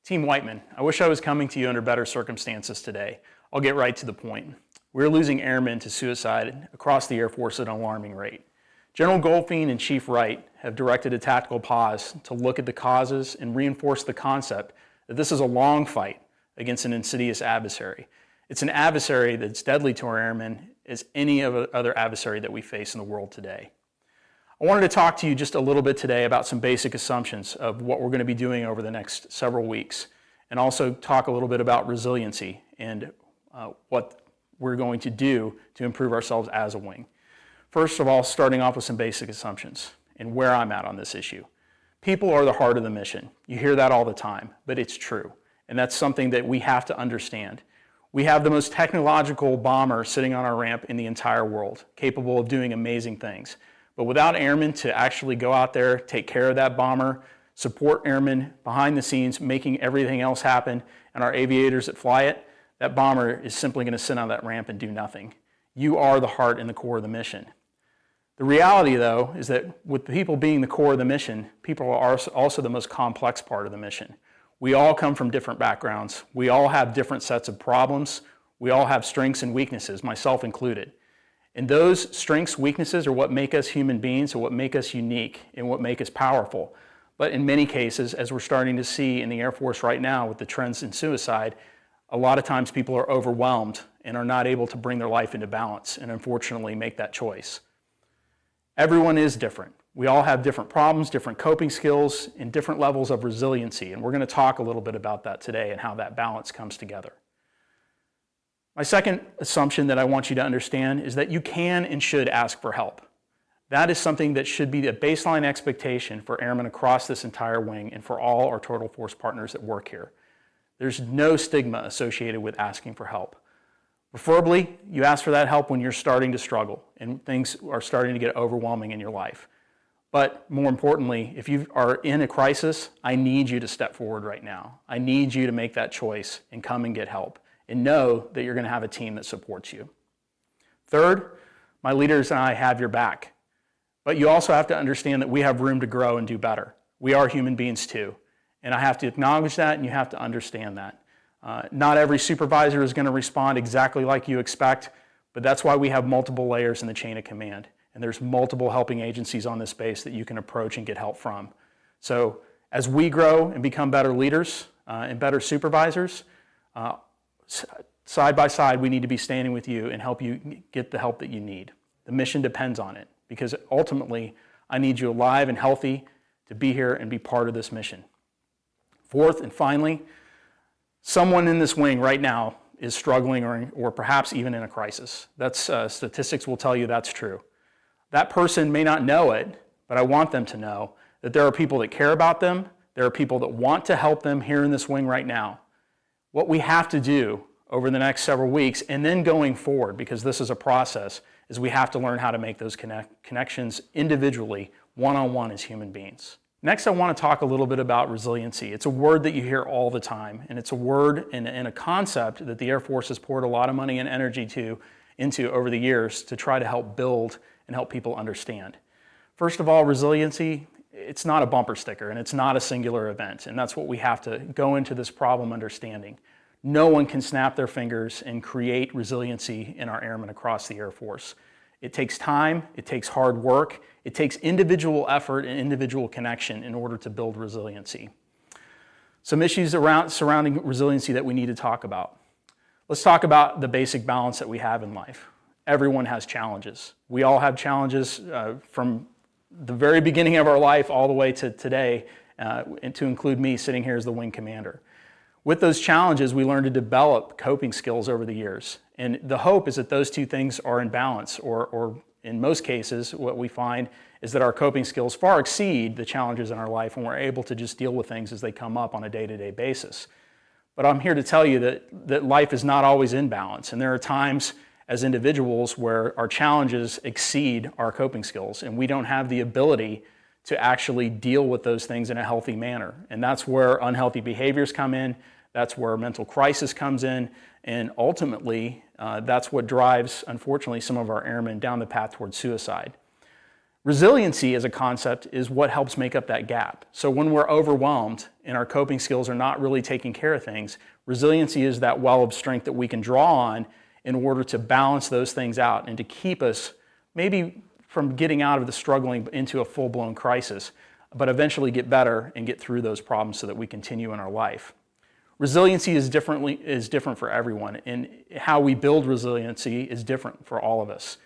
Team Whiteman, I wish I was coming to you under better circumstances today. I'll get right to the point. We're losing airmen to suicide across the Air Force at an alarming rate. General Goldfein and Chief Wright have directed a tactical pause to look at the causes and reinforce the concept that this is a long fight against an insidious adversary. It's an adversary that's deadly to our airmen as any other adversary that we face in the world today. I wanted to talk to you just a little bit today about some basic assumptions of what we're going to be doing over the next several weeks, and also talk a little bit about resiliency and what we're going to do to improve ourselves as a wing. First of all, starting off with some basic assumptions and where I'm at on this issue. People are the heart of the mission. You hear that all the time, but it's true. And that's something that we have to understand. We have the most technological bomber sitting on our ramp in the entire world, capable of doing amazing things. But without airmen to actually go out there, take care of that bomber, support airmen behind the scenes, making everything else happen, and our aviators that fly it, that bomber is simply going to sit on that ramp and do nothing. You are the heart and the core of the mission. The reality, though, is that with people being the core of the mission, people are also the most complex part of the mission. We all come from different backgrounds. We all have different sets of problems. We all have strengths and weaknesses, myself included. And those strengths, weaknesses are what make us human beings, or what make us unique, and what make us powerful. But in many cases, as we're starting to see in the Air Force right now with the trends in suicide, a lot of times people are overwhelmed and are not able to bring their life into balance and unfortunately make that choice. Everyone is different. We all have different problems, different coping skills, and different levels of resiliency. And we're going to talk a little bit about that today and how that balance comes together. My second assumption that I want you to understand is that you can and should ask for help. That is something that should be a baseline expectation for airmen across this entire wing and for all our total force partners that work here. There's no stigma associated with asking for help. Preferably, you ask for that help when you're starting to struggle and things are starting to get overwhelming in your life. But more importantly, if you are in a crisis, I need you to step forward right now. I need you to make that choice and come and get help, and know that you're going to have a team that supports you. Third, my leaders and I have your back. But you also have to understand that we have room to grow and do better. We are human beings too. And I have to acknowledge that, and you have to understand that. Not every supervisor is going to respond exactly like you expect, but that's why we have multiple layers in the chain of command. And there's multiple helping agencies on this base that you can approach and get help from. So as we grow and become better leaders and better supervisors, side by side, we need to be standing with you and help you get the help that you need. The mission depends on it, because ultimately, I need you alive and healthy to be here and be part of this mission. Fourth and finally, someone in this wing right now is struggling or perhaps even in a crisis. Statistics will tell you that's true. That person may not know it, but I want them to know that there are people that care about them, there are people that want to help them here in this wing right now. What we have to do over the next several weeks, and then going forward, because this is a process, is we have to learn how to make those connections individually, one-on-one as human beings. Next, I want to talk a little bit about resiliency. It's a word that you hear all the time, and it's a word and a concept that the Air Force has poured a lot of money and energy into over the years to try to help build and help people understand. First of all, resiliency, it's not a bumper sticker, and it's not a singular event, and that's what we have to go into this problem understanding. No one can snap their fingers and create resiliency in our airmen across the Air Force. It takes time, it takes hard work, it takes individual effort and individual connection in order to build resiliency. Some issues surrounding resiliency that we need to talk about. Let's talk about the basic balance that we have in life. Everyone has challenges. We all have challenges from the very beginning of our life all the way to today, and to include me sitting here as the wing commander. With those challenges, we learn to develop coping skills over the years. And the hope is that those two things are in balance, or in most cases, what we find is that our coping skills far exceed the challenges in our life, and we're able to just deal with things as they come up on a day-to-day basis. But I'm here to tell you that life is not always in balance, and there are times as individuals where our challenges exceed our coping skills, and we don't have the ability to actually deal with those things in a healthy manner. And that's where unhealthy behaviors come in, that's where mental crisis comes in, and ultimately, that's what drives, unfortunately, some of our airmen down the path towards suicide. Resiliency as a concept is what helps make up that gap. So when we're overwhelmed and our coping skills are not really taking care of things, resiliency is that well of strength that we can draw on in order to balance those things out and to keep us maybe from getting out of the struggling into a full-blown crisis, but eventually get better and get through those problems so that we continue in our life. Resiliency is different for everyone, and how we build resiliency is different for all of us.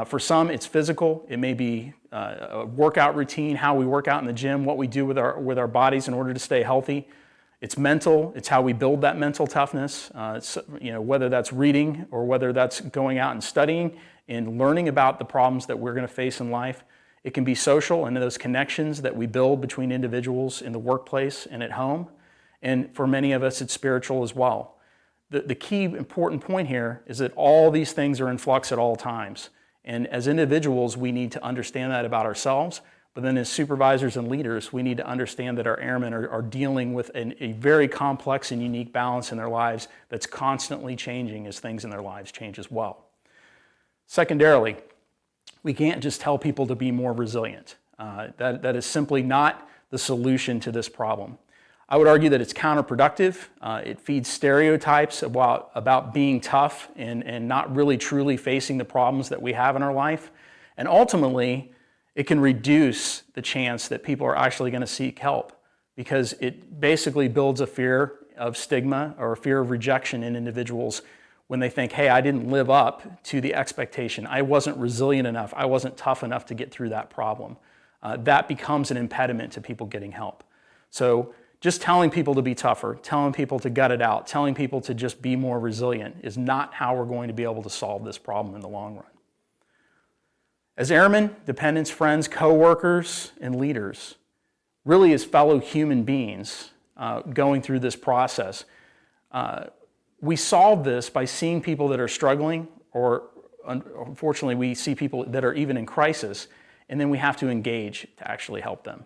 For some, it's physical. It may be a workout routine, how we work out in the gym, what we do with our bodies in order to stay healthy. It's mental. It's how we build that mental toughness. Whether that's reading or whether that's going out and studying and learning about the problems that we're going to face in life. It can be social and those connections that we build between individuals in the workplace and at home. And for many of us, it's spiritual as well. The key important point here is that all these things are in flux at all times. And as individuals, we need to understand that about ourselves. But then as supervisors and leaders, we need to understand that our airmen are dealing with a very complex and unique balance in their lives that's constantly changing as things in their lives change as well. Secondarily, we can't just tell people to be more resilient. That is simply not the solution to this problem. I would argue that it's counterproductive. It feeds stereotypes about being tough and not really truly facing the problems that we have in our life. And ultimately, it can reduce the chance that people are actually going to seek help because it basically builds a fear of stigma or a fear of rejection in individuals when they think, hey, I didn't live up to the expectation. I wasn't resilient enough. I wasn't tough enough to get through that problem. That becomes an impediment to people getting help. So just telling people to be tougher, telling people to gut it out, telling people to just be more resilient is not how we're going to be able to solve this problem in the long run. As airmen, dependents, friends, co-workers, and leaders, really as fellow human beings going through this process, we solve this by seeing people that are struggling, or unfortunately we see people that are even in crisis, and then we have to engage to actually help them.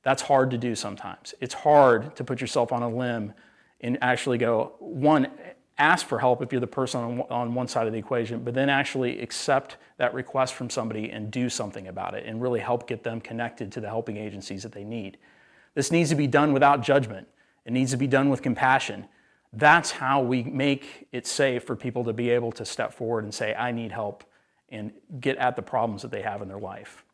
That's hard to do sometimes. It's hard to put yourself on a limb and actually go, one, ask for help if you're the person on one side of the equation, but then actually accept that request from somebody and do something about it and really help get them connected to the helping agencies that they need. This needs to be done without judgment. It needs to be done with compassion. That's how we make it safe for people to be able to step forward and say, I need help, and get at the problems that they have in their life.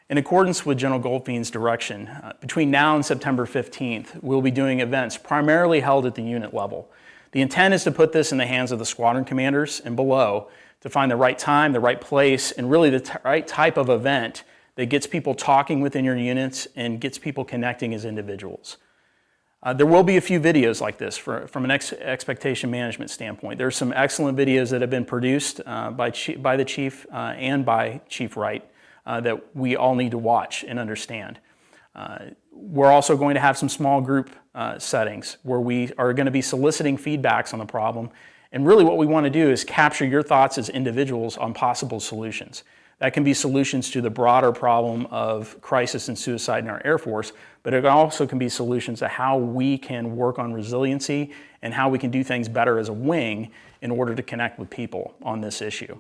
In accordance with General Goldfein's direction, between now and September 15th, we'll be doing events primarily held at the unit level. The intent is to put this in the hands of the squadron commanders and below to find the right time, the right place, and really the right type of event that gets people talking within your units and gets people connecting as individuals. There will be a few videos like this from an expectation management standpoint. There are some excellent videos that have been produced by the Chief and by Chief Wright that we all need to watch and understand. We're also going to have some small group settings where we are going to be soliciting feedbacks on the problem. And really what we want to do is capture your thoughts as individuals on possible solutions. That can be solutions to the broader problem of crisis and suicide in our Air Force, but it also can be solutions to how we can work on resiliency and how we can do things better as a wing in order to connect with people on this issue.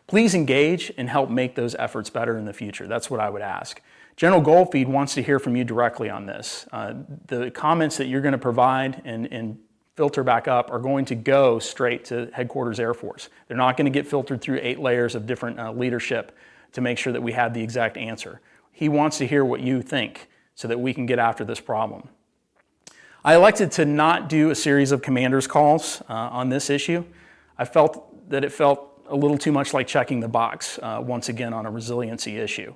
Please engage and help make those efforts better in the future. That's what I would ask. General Goldfein wants to hear from you directly on this. The comments that you're going to provide and filter back up are going to go straight to Headquarters Air Force. They're not going to get filtered through 8 layers of different leadership to make sure that we have the exact answer. He wants to hear what you think so that we can get after this problem. I elected to not do a series of commanders calls on this issue. I felt that it felt a little too much like checking the box once again on a resiliency issue.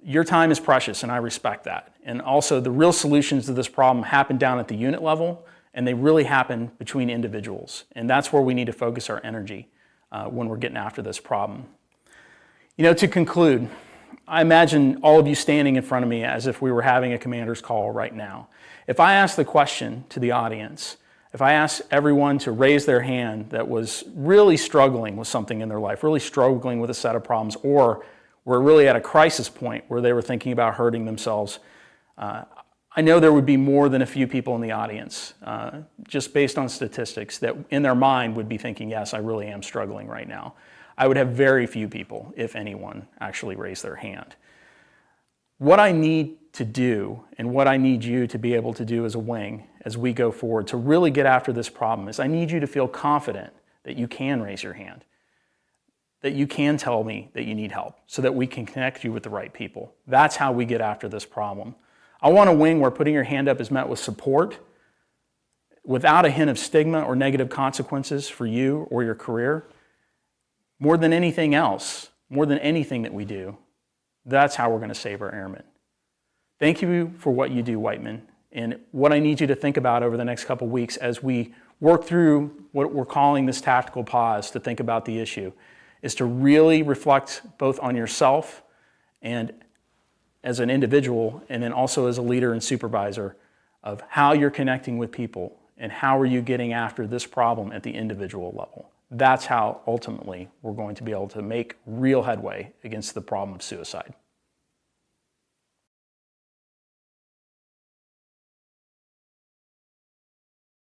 Your time is precious, and I respect that. And also, the real solutions to this problem happen down at the unit level, and they really happen between individuals. And that's where we need to focus our energy when we're getting after this problem. You know, to conclude, I imagine all of you standing in front of me as if we were having a commander's call right now. If I ask the question to the audience, if I asked everyone to raise their hand that was really struggling with something in their life, really struggling with a set of problems, or were really at a crisis point where they were thinking about hurting themselves, I know there would be more than a few people in the audience, just based on statistics, that in their mind would be thinking, yes, I really am struggling right now. I would have very few people, if anyone, actually raise their hand. What I need to do and what I need you to be able to do as a wing as we go forward to really get after this problem is I need you to feel confident that you can raise your hand, that you can tell me that you need help so that we can connect you with the right people. That's how we get after this problem. I want a wing where putting your hand up is met with support without a hint of stigma or negative consequences for you or your career. More than anything else, more than anything that we do, that's how we're going to save our airmen. Thank you for what you do, Whiteman. And what I need you to think about over the next couple weeks as we work through what we're calling this tactical pause to think about the issue is to really reflect both on yourself and as an individual and then also as a leader and supervisor of how you're connecting with people and how are you getting after this problem at the individual level. That's how ultimately we're going to be able to make real headway against the problem of suicide.